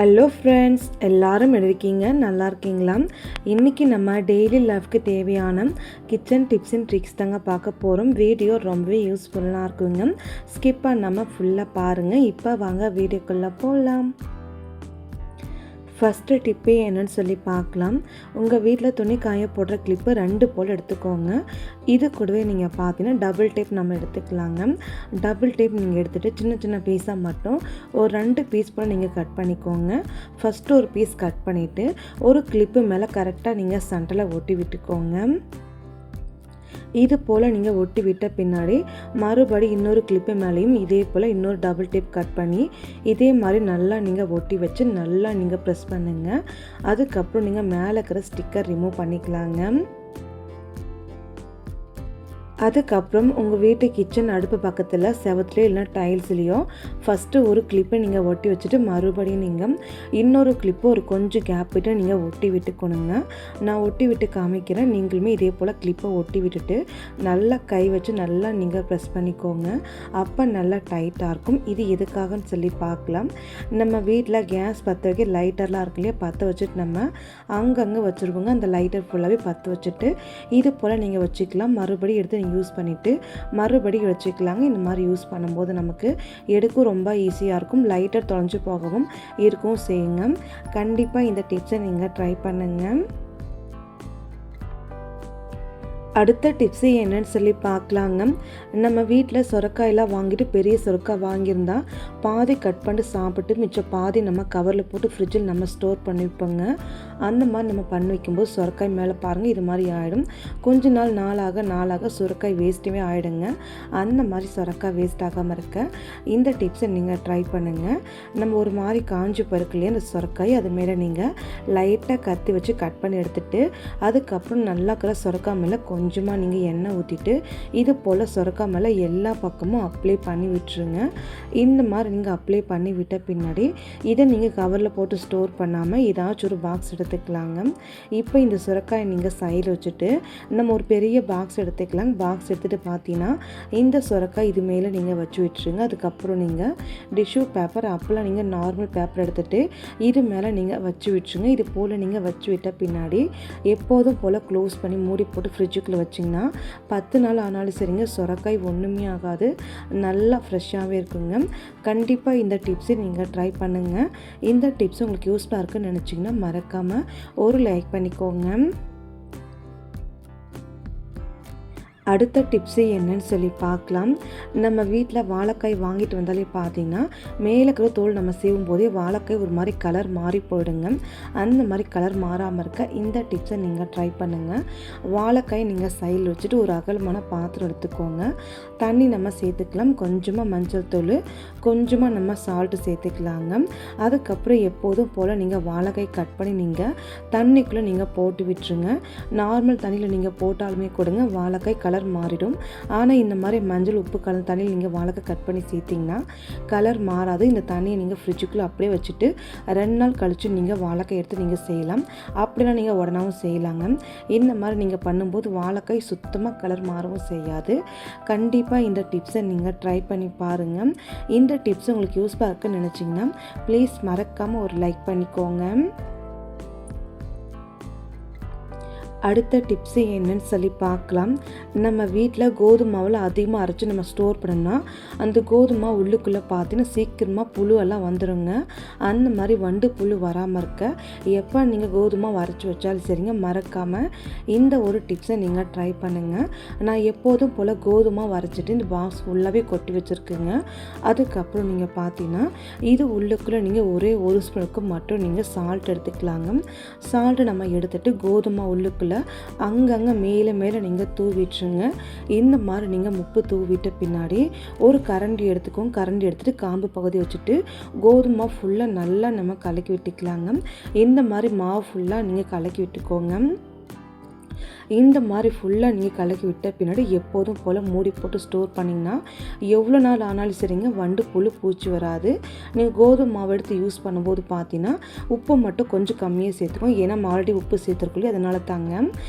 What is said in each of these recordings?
Hello friends, எல்லாரும் எப்படி இருக்கீங்க? நல்லா இருக்கீங்களா? இன்றைக்கி நம்ம டெய்லி லைஃப்க்கு தேவையான கிச்சன் டிப்ஸ் அண்ட் ட்ரிக்ஸ் தாங்க பார்க்க போகிறோம். வீடியோ ரொம்பவே யூஸ்ஃபுல்லாக இருக்குங்க. ஸ்கிப் பண்ணாமல் ஃபுல்லாக பாருங்கள். இப்போ வாங்க வீடியோக்குள்ளே போகலாம். ஃபஸ்ட்டு டிப்பே என்னன்னு சொல்லி பார்க்கலாம். உங்கள் வீட்டில் துணி காய போடுற கிளிப்பு 2 போல் எடுத்துக்கோங்க. இது கூடவே நீங்கள் பார்த்தீங்கன்னா டபுள் டேப் நம்ம எடுத்துக்கலாங்க. டபுள் டேப் நீங்கள் எடுத்துகிட்டு சின்ன சின்ன பீஸாக மட்டும் ஒரு 2 பீஸ் போல் நீங்கள் கட் பண்ணிக்கோங்க. ஃபஸ்ட்டு ஒரு பீஸ் கட் பண்ணிவிட்டு ஒரு கிளிப்பு மேலே கரெக்டாக நீங்கள் சென்டரில் ஒட்டி விட்டுக்கோங்க. இது போல் நீங்கள் ஒட்டி விட்ட பின்னாடி மறுபடி இன்னொரு கிளிப்பு மேலேயும் இதே போல் இன்னொரு டபுள் டேப் கட் பண்ணி இதே மாதிரி நல்லா நீங்கள் ஒட்டி வச்சு நல்லா நீங்கள் ப்ரெஸ் பண்ணுங்கள். அதுக்கப்புறம் நீங்கள் மேலே இருக்கிற ஸ்டிக்கர் ரிமூவ் பண்ணிக்கலாங்க. அதுக்கப்புறம் உங்கள் வீட்டு கிச்சன் அடுப்பு பக்கத்தில் செவத்துலேயோ இல்லை டைல்ஸ்லேயோ ஃபஸ்ட்டு ஒரு கிளிப்பை நீங்கள் ஒட்டி வச்சுட்டு மறுபடியும் நீங்கள் இன்னொரு கிளிப்பு ஒரு கொஞ்சம் கேப் விட்டு நீங்கள் ஒட்டி விட்டுக்கணுங்க. நான் ஒட்டி விட்டு காமிக்கிறேன். நீங்களுமே இதே போல் கிளிப்பை ஒட்டி விட்டுட்டு நல்லா கை வச்சு நல்லா நீங்கள் ப்ரெஸ் பண்ணிக்கோங்க. அப்போ நல்லா டைட்டாக இருக்கும். இது எதுக்காகன்னு சொல்லி பார்க்கலாம். நம்ம வீட்டில் கேஸ் பற்ற வைக்க லைட்டர்லாம் இருக்கு இல்லையா, பற்ற வச்சுட்டு நம்ம அங்கங்கே வச்சுருவோங்க. அந்த லைட்டர் ஃபுல்லாகவே பற்ற வச்சுட்டு இது போல் நீங்கள் வச்சுக்கலாம். மறுபடியும் எடுத்து யூஸ் பண்ணிவிட்டு மறுபடியும் வச்சுக்கலாங்க. இந்த மாதிரி யூஸ் பண்ணும்போது நமக்கு எடுக்கும் ரொம்ப ஈஸியாக இருக்கும். லைட்டர் தொலைஞ்சு போகவும் இருக்கவும் செய்யுங்க. கண்டிப்பாக இந்த டிப்ஸை நீங்கள் ட்ரை பண்ணுங்கள். அடுத்த டிப்ஸு என்னன்னு சொல்லி பார்க்கலாங்க. நம்ம வீட்டில் சுரக்காயெல்லாம் வாங்கிட்டு பெரிய சுரக்காய் வாங்கியிருந்தா பாதி கட் பண்ணிட்டு சாப்பிட்டு மிச்சம் பாதி நம்ம கவரில் போட்டு ஃப்ரிட்ஜில் நம்ம ஸ்டோர் பண்ணி வைப்போங்க. அந்த மாதிரி நம்ம பண்ணி வைக்கும்போது சுரக்காய் மேலே பாருங்கள் இது மாதிரி ஆகிடும். கொஞ்ச நாளாக சுரக்காய் வேஸ்ட்டுமே ஆகிடுங்க. அந்த மாதிரி சுரக்காய் வேஸ்ட் ஆகாமல் இருக்க இந்த டிப்ஸை நீங்கள் ட்ரை பண்ணுங்கள். நம்ம ஒரு மாதிரி காஞ்சி பருக்கலையே அந்த சுரக்காய் அது மேலே நீங்கள் லைட்டாக கத்தி வச்சு கட் பண்ணி எடுத்துகிட்டு அதுக்கப்புறம் நல்லா இருக்கிற சுரக்காய் மேலே கொஞ்சமாக நீங்கள் எண்ணெய் ஊற்றிட்டு இது போல் சுரக்காய் மேலே எல்லா பக்கமும் அப்ளை பண்ணி விட்டுருங்க. இந்த மாதிரி நீங்கள் அப்ளை பண்ணி விட்ட பின்னாடி இதை நீங்கள் கவரில் போட்டு ஸ்டோர் பண்ணாமல் ஏதாச்சும் ஒரு பாக்ஸ் எடுத்துக்கலாங்க. இப்போ இந்த சுரக்காயை நீங்கள் சைடில் வச்சுட்டு நம்ம ஒரு பெரிய பாக்ஸ் எடுத்துக்கலாம். பாக்ஸ் எடுத்துகிட்டு பார்த்தீங்கன்னா இந்த சுரக்காய் இது மேலே நீங்கள் வச்சு விட்டுருங்க. அதுக்கப்புறம் நீங்கள் டிஷ்யூ பேப்பர் அப்போல்லாம் நீங்கள் நார்மல் பேப்பர் எடுத்துகிட்டு இது மேலே நீங்கள் வச்சு விட்டுருங்க. இது போல் நீங்கள் வச்சு விட்ட பின்னாடி எப்போதும் போல் க்ளோஸ் பண்ணி மூடி போட்டு ஃப்ரிட்ஜுக்குள்ளே வச்சிங்கன்னா 10 நாள் ஆனாலும் சரிங்க, சுரக்காய் ஒன்றுமே ஆகாது, நல்லா ஃப்ரெஷ்ஷாகவே இருக்குங்க. கண்டிப்பாக இந்த டிப்ஸை நீங்கள் ட்ரை பண்ணுங்கள். இந்த டிப்ஸ் உங்களுக்கு யூஸ்ஃபுல்லாக இருக்குன்னு நினச்சிங்கன்னா மறக்காமல் ஒரு லைக் பண்ணிக்கோங்க. அடுத்த டிப்ஸு என்னன்னு சொல்லி பார்க்கலாம். நம்ம வீட்டில் வாழைக்காய் வாங்கிட்டு வந்தாலே பார்த்தீங்கன்னா மேலே இருக்கிற தோல் நம்ம சீவும் போதே வாழைக்காய் ஒரு மாதிரி கலர் மாறி போயிடுங்க. அந்த மாதிரி கலர் மாறாமல் இருக்க இந்த டிப்ஸை நீங்கள் ட்ரை பண்ணுங்கள். வாழைக்காய் நீங்கள் சைடில் வச்சுட்டு ஒரு அகலமான பாத்திரம் எடுத்துக்கோங்க. தண்ணி நம்ம சேர்த்துக்கலாம். கொஞ்சமாக மஞ்சள் தூள், கொஞ்சமாக நம்ம சால்ட்டு சேர்த்துக்கலாங்க. அதுக்கப்புறம் எப்போதும் போல் நீங்கள் வாழைக்காய் கட் பண்ணி நீங்கள் தண்ணிக்குள்ளே நீங்கள் போட்டு விட்டுருங்க. நார்மல் தண்ணியில் நீங்கள் போட்டாலுமே கொடுங்க வாழைக்காய் கலர் மாறிடும். ஆனால் இந்த மாதிரி மஞ்சள் உப்பு கலந்த தண்ணியில் நீங்கள் வாழைக்காய் கட் பண்ணி சேர்த்திங்கன்னா கலர் மாறாது. இந்த தண்ணியை நீங்கள் ஃப்ரிட்ஜுக்குள்ளே அப்படியே வச்சுட்டு 2 நாள் கழித்து நீங்கள் வாழைக்காய் எடுத்து நீங்கள் செய்யலாம். அப்படிலாம் நீங்கள் உடனாவும் செய்யலாங்க. இந்த மாதிரி நீங்கள் பண்ணும்போது வாழைக்காய் சுத்தமாக கலர் மாறவும் செய்யாது. கண்டிப்பாக இந்த டிப்ஸை நீங்கள் ட்ரை பண்ணி பாருங்கள். இந்த டிப்ஸ் உங்களுக்கு யூஸ்ஃபுல்லாக இருக்குன்னு நினச்சிங்கன்னா ப்ளீஸ் மறக்காமல் ஒரு லைக் பண்ணிக்கோங்க. அடுத்த டிப்ஸு என்னன்னு சொல்லி பார்க்கலாம். நம்ம வீட்டில் கோதுமை மாவில் அதிகமாக அரைச்சி நம்ம ஸ்டோர் பண்ணோம்னா அந்த கோதுமை உள்ளுக்குள்ளே பார்த்தீங்கன்னா சீக்கிரமாக புழுவெல்லாம் வந்துடுங்க. அந்த மாதிரி வண்டு புழு வராமல் இருக்க எப்போ நீங்கள் கோதுமை அரைச்சி வச்சாலும் சரிங்க, மறக்காமல் இந்த ஒரு டிப்ஸை நீங்கள் ட்ரை பண்ணுங்கள். நான் எப்போதும் போல் கோதுமை அரைச்சிட்டு இந்த பாக்ஸ் ஃபுல்லாகவே கொட்டி வச்சுருக்குங்க. அதுக்கப்புறம் நீங்கள் பார்த்தீங்கன்னா இது உள்ளுக்குள்ளே நீங்கள் ஒரே ஒரு ஸ்பூனுக்கு மட்டும் நீங்கள் சால்ட் எடுத்துக்கலாங்க. சால்ட்டு நம்ம எடுத்துகிட்டு கோதுமை உள்ளுக்குள்ளே அங்கங்கே மேலே நீங்கள் தூவிட்டுருங்க. இந்த மாதிரி நீங்கள் உப்பு தூவிட்ட பின்னாடி ஒரு கரண்டி எடுத்துக்கோங்க. கரண்டி எடுத்துகிட்டு காம்பு பகுதி வச்சுட்டு கோதுமை ஃபுல்லாக நல்லா நம்ம கலக்கி விட்டுக்கலாங்க. இந்த மாதிரி மாவு ஃபுல்லாக நீங்கள் கலக்கி விட்டுக்கோங்க. இந்த மாதிரி ஃபுல்லாக நீங்கள் கலக்கி விட்ட பின்னாடி எப்போதும் போல் மூடி போட்டு ஸ்டோர் பண்ணிங்கன்னா எவ்வளோ நாள் ஆனாலும் சரிங்க வண்டு புழு பூச்சி வராது. நீங்கள் கோதுமை மாவு எடுத்து யூஸ் பண்ணும்போது பார்த்தீங்கன்னா உப்பு மட்டும் கொஞ்சம் கம்மியாக சேர்த்துக்கோங்க. ஏன்னா ஆல்ரெடி உப்பு சேர்த்துருக்கோம், அதனால தாங்க.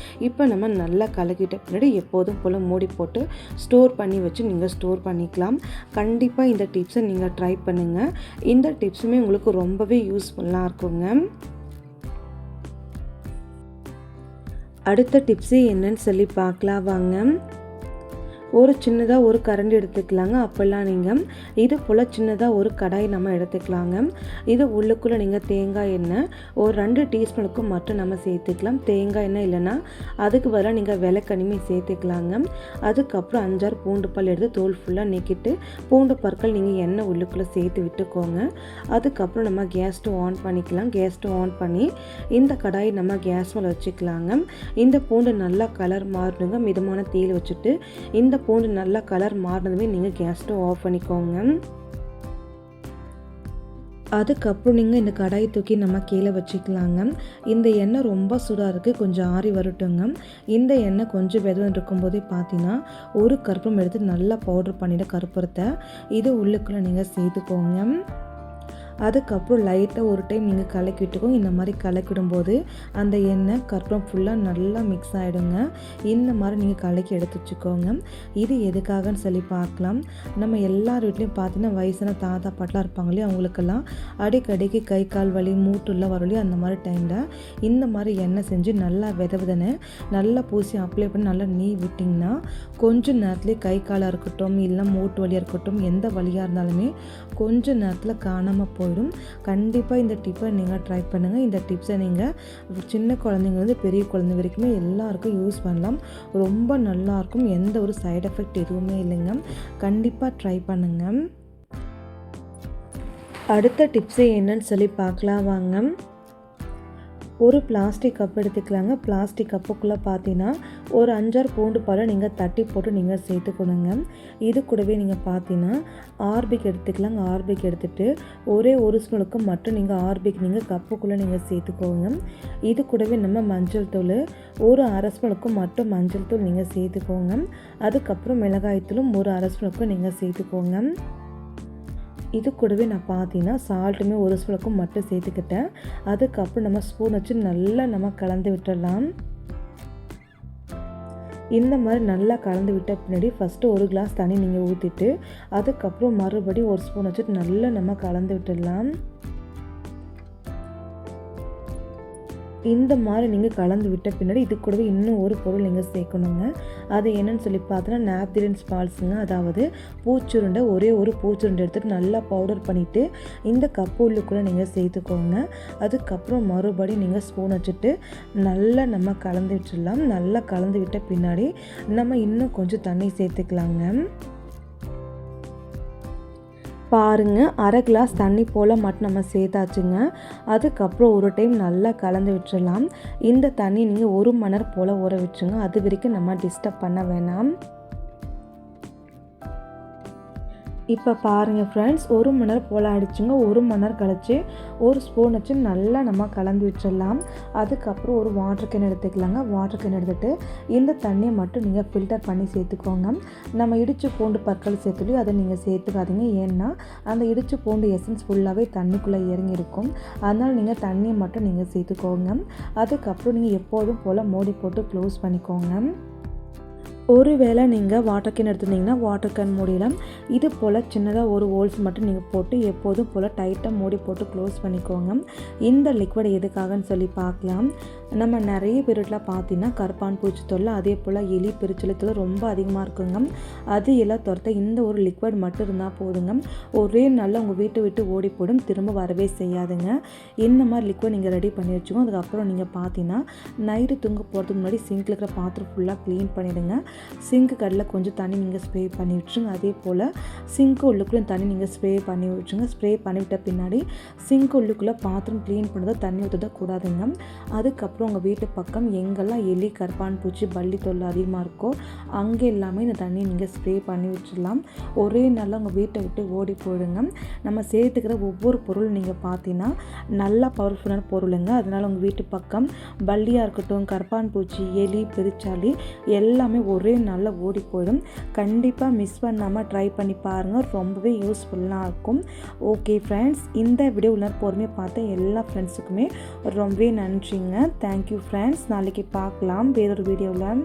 இப்போ நம்ம நல்லா கலக்கிட்ட பின்னாடி எப்போதும் போல் மூடி போட்டு ஸ்டோர் பண்ணி வச்சு நீங்கள் ஸ்டோர் பண்ணிக்கலாம். கண்டிப்பாக இந்த டிப்ஸை நீங்கள் ட்ரை பண்ணுங்கள். இந்த டிப்ஸுமே உங்களுக்கு ரொம்பவே யூஸ்ஃபுல்லாக இருக்குங்க. அடுத்த டிப்ஸு என்னன்னு சொல்லி பார்க்கலாம் வாங்க. ஒரு சின்னதாக ஒரு கரண்டி எடுத்துக்கலாங்க. அப்போல்லாம் நீங்கள் இது போல் சின்னதாக ஒரு கடாய் நம்ம எடுத்துக்கலாங்க. இது உள்ளுக்குள்ளே நீங்கள் தேங்காய் எண்ணெய் ஒரு 2 டீஸ்பூனுக்கு மட்டும் நம்ம சேர்த்துக்கலாம். தேங்காய் எண்ணெய் இல்லைன்னா அதுக்கு பதிலாக நீங்கள் விளக்கெண்ணுமே சேர்த்துக்கலாங்க. அதுக்கப்புறம் 5-6 பூண்டு பல் எடுத்து தோல் ஃபுல்லாக நீக்கிட்டு பூண்டு பற்கள் நீங்கள் எண்ணெய் உள்ளுக்குள்ளே சேர்த்து விட்டுக்கோங்க. அதுக்கப்புறம் நம்ம கேஸ் ஸ்டவ் ஆன் பண்ணிக்கலாம். கேஸ் ஸ்டவ் ஆன் பண்ணி இந்த கடாயை நம்ம கேஸ் மேலே வச்சுக்கலாங்க. இந்த பூண்டு நல்லா கலர் மாறணுங்க. மிதமான தீயில் வச்சுட்டு இந்த பூண்டு நல்லா கலர் மாறினதுமே நீங்கள் கேஸ் ஸ்டவ் ஆஃப் பண்ணிக்கோங்க. அதுக்கப்புறம் நீங்கள் இந்த கடாயை தூக்கி நம்ம கீழே வச்சுக்கலாங்க. இந்த எண்ணெய் ரொம்ப சூடாக இருக்குது, கொஞ்சம் ஆறி வரட்டுங்க. இந்த எண்ணெய் கொஞ்சம் வெதம் இருக்கும்போதே பார்த்தீங்கன்னா ஒரு கற்பூரம் எடுத்து நல்லா பவுடர் பண்ணிவிட்டு கற்பூரத்தை இது உள்ளுக்குள்ளே நீங்கள் சேர்த்துக்கோங்க. அதுக்கப்புறம் லைட்டாக ஒரு டைம் நீங்கள் கலக்கி விட்டுக்கோங்க. இந்த மாதிரி கலக்கிடும்போது அந்த எண்ணெய் கற்பூரம் ஃபுல்லாக நல்லா மிக்ஸ் ஆகிடுங்க. இந்த மாதிரி நீங்கள் கலக்கி எடுத்து வச்சுக்கோங்க. இது எதுக்காகன்னு சொல்லி பார்க்கலாம். நம்ம எல்லார் வீட்லேயும் பார்த்தீங்கன்னா வயசான தாத்தா பாட்டெலாம் இருப்பாங்க இல்லையா, அவங்களுக்கெல்லாம் அடிக்கடிக்கு கை கால் வலி மூட்டுள்ள வரலையோ அந்த மாதிரி டைமில் இந்த மாதிரி எண்ணெய் செஞ்சு நல்லா விதவிதனை நல்லா பூசி அப்ளை பண்ணி நல்லா நீவி விட்டிங்கன்னா கொஞ்சம் நேரத்துலேயே கை காலாக இருக்கட்டும் இல்லை மூட்டு வலியாக இருக்கட்டும் எந்த வலியாக இருந்தாலுமே கொஞ்சம் நேரத்தில் காணாமல் போயிடும். கண்டிப்பாக இந்த டிப்பை நீங்கள் ட்ரை பண்ணுங்கள். இந்த டிப்ஸை நீங்கள் சின்ன குழந்தைங்க பெரிய குழந்தை வரைக்குமே எல்லாருக்கும் யூஸ் பண்ணலாம். ரொம்ப நல்லாயிருக்கும். எந்த ஒரு சைடு எஃபெக்ட் எதுவுமே இல்லைங்க. கண்டிப்பாக ட்ரை பண்ணுங்கள். அடுத்த டிப்ஸு என்னன்னு சொல்லி பார்க்கலாம் வாங்க. ஒரு பிளாஸ்டிக் கப் எடுத்துக்கலாங்க. பிளாஸ்டிக் கப்புக்குள்ளே பார்த்தீங்கன்னா ஒரு 5-6 பூண்டு பழம் நீங்கள் தட்டி போட்டு நீங்கள் சேர்த்துக்கணுங்க. இது கூடவே நீங்கள் பார்த்தீங்கன்னா ஆர்பிக் எடுத்துக்கலாங்க. ஆர்பிக் எடுத்துகிட்டு ஒரே ஒரு ஸ்பூனுக்கு மட்டும் நீங்கள் ஆர்பிக் நீங்கள் கப்புக்குள்ளே நீங்கள் சேர்த்துக்கோங்க. இது கூடவே நம்ம மஞ்சள் தூள் ஒரு 1/2 ஸ்பூனுக்கு மட்டும் மஞ்சள் தூள் நீங்கள் சேர்த்துக்கோங்க. அதுக்கப்புறம் மிளகாய் தூளும் ஒரு 1/2 ஸ்பூனுக்கு நீங்கள் சேர்த்துக்கோங்க. இது கூடவே நான் பார்த்தீங்கன்னா சால்ட்டுமே ஒரு ஸ்பூனுக்கும் மட்டும் சேர்த்துக்கிட்டேன். அதுக்கப்புறம் நம்ம ஸ்பூன் வச்சு நல்லா நம்ம கலந்து விட்டுடலாம். இந்த மாதிரி நல்லா கலந்து விட்ட பின்னாடி ஃபஸ்ட்டு ஒரு கிளாஸ் தண்ணி நீங்கள் ஊற்றிட்டு அதுக்கப்புறம் மறுபடியும் ஒரு ஸ்பூன் வச்சுட்டு நல்லா நம்ம கலந்து விட்டுடலாம். இந்த மாதிரி நீங்கள் கலந்து விட்ட பின்னாடி இது கூடவே இன்னும் ஒரு பொருள் நீங்கள் சேர்க்கணுங்க. அது என்னன்னு சொல்லி பார்த்தோன்னா நாப்திலின்ஸ் பால்ஸுங்க. அதாவது பூச்சுருண்டை ஒரே ஒரு பூச்சுருண்டை எடுத்துகிட்டு நல்லா பவுடர் பண்ணிவிட்டு இந்த கப்பு உள்ளுக்குள்ளே நீங்கள் சேர்த்துக்கோங்க. அதுக்கப்புறம் மறுபடியும் நீங்கள் ஸ்பூன் வச்சுட்டு நல்லா நம்ம கலந்து விட்டுடலாம். நல்லா கலந்து விட்ட பின்னாடி நம்ம இன்னும் கொஞ்சம் தண்ணி சேர்த்துக்கலாங்க. பாருங்கள், 1/2 கிளாஸ் தண்ணி போல் மட்டும் நம்ம சேர்த்தாச்சுங்க. அதுக்கப்புறம் ஒரு டைம் நல்லா கலந்து விட்டுடலாம். இந்த தண்ணி நீங்கள் 1 மணி நேரம் போல் ஊற விட்டுருங்க. அது வரைக்கும் நம்ம டிஸ்டர்ப் பண்ண வேணாம். இப்போ பாருங்கள் ஃப்ரெண்ட்ஸ், 1 மணி நேரம் போல் ஆகிடுச்சுங்க. 1 மணி நேரம் கழிச்சு ஒரு ஸ்பூன் வச்சு நல்லா நம்ம கலந்து விட்டுடலாம். அதுக்கப்புறம் ஒரு வாட்டர் கேன் எடுத்துக்கலாங்க. வாட்டர் கேன் எடுத்துகிட்டு இந்த தண்ணியை மட்டும் நீங்கள் ஃபில்டர் பண்ணி சேர்த்துக்கோங்க. நம்ம இடித்து பூண்டு பற்கள் சேர்த்துலையும் அதை நீங்கள் சேர்த்துக்காதீங்க. ஏன்னா அந்த இடித்து பூண்டு எசன்ஸ் ஃபுல்லாகவே தண்ணிக்குள்ளே இறங்கியிருக்கும். அதனால் நீங்கள் தண்ணியை மட்டும் நீங்கள் சேர்த்துக்கோங்க. அதுக்கப்புறம் நீங்கள் எப்போதும் போல் மூடி போட்டு க்ளோஸ் பண்ணிக்கோங்க. ஒருவேளை நீங்கள் வாட்டர் கேன் எடுத்துருந்தீங்கன்னா வாட்டர் கேன் மூடியில் இது போல் சின்னதாக ஒரு ஹோல்ஸ் மட்டும் நீங்கள் போட்டு எப்போதும் போல் டைட்டாக மூடி போட்டு க்ளோஸ் பண்ணிக்கோங்க. இந்த லிக்விட் எதுக்காகன்னு சொல்லி பார்க்கலாம். நம்ம நிறைய பேருட்டில் பார்த்தீங்கன்னா கருப்பான் பூச்சி தொல்லை, அதே போல் எலி பெருச்செலி தொல்லை ரொம்ப அதிகமாக இருக்குங்க. அது எல்லாம் துரத்த இந்த ஒரு லிக்விட் மட்டும் இருந்தால் போதுங்க. ஒரே நாளில் உங்கள் வீட்டை விட்டு ஓடி போடும், திரும்ப வரவே செய்யாதுங்க. இந்த மாதிரி லிக்விட் நீங்கள் ரெடி பண்ணி வச்சுக்கோங்க. அதுக்கப்புறம் நீங்கள் பார்த்தீங்கன்னா நைட்டு தூங்க போகிறதுக்கு முன்னாடி சிங்கில் இருக்கிற பாத்திரம் ஃபுல்லாக க்ளீன் பண்ணிவிடுங்க. சிங்க்கு கடையில் கொஞ்சம் தண்ணி நீங்கள் ஸ்ப்ரே பண்ணி விட்டுருங்க. அதே போல் சிங்க்கு உள்ளுக்குள்ளே தண்ணி நீங்கள் ஸ்ப்ரே பண்ணி விட்டுருங்க. ஸ்ப்ரே பண்ணிவிட்ட பின்னாடி சிங்க்கு உள்ளுக்குள்ளே பாத்திரம் க்ளீன் பண்ணதை தண்ணி ஊற்றத கூடாதுங்க. அதுக்கப்புறம் உங்கள் வீட்டு பக்கம் எங்கெல்லாம் எலி, கரப்பான் பூச்சி, பள்ளி தொல்லை அதிகமாக இருக்கோ அங்கே எல்லாமே இந்த தண்ணியை நீங்கள் ஸ்ப்ரே பண்ணி விட்டுடலாம். ஒரே நாளில் உங்கள் வீட்டை விட்டு ஓடி போயிடுங்க. நம்ம சேர்த்துக்கிற ஒவ்வொரு பொருள் நீங்கள் பார்த்தீங்கன்னா நல்லா பவர்ஃபுல்லான பொருளுங்க. அதனால் உங்கள் வீட்டு பக்கம் பல்லியாக இருக்கட்டும், கரப்பான் பூச்சி, எலி, பெருச்சாளி எல்லாமே ஒரே நாளில் ஓடி போயிடும். கண்டிப்பாக மிஸ் பண்ணாமல் ட்ரை பண்ணி பாருங்கள். ரொம்பவே யூஸ்ஃபுல்லாக இருக்கும். ஓகே ஃப்ரெண்ட்ஸ், இந்த வீடியோ உள்ள பொறுமையாக பார்த்த எல்லா ஃப்ரெண்ட்ஸுக்குமே ரொம்பவே நன்றிங்க. Thank you friends. நாளைக்கு பார்க்கலாம் வேறொரு வீடியோவில்.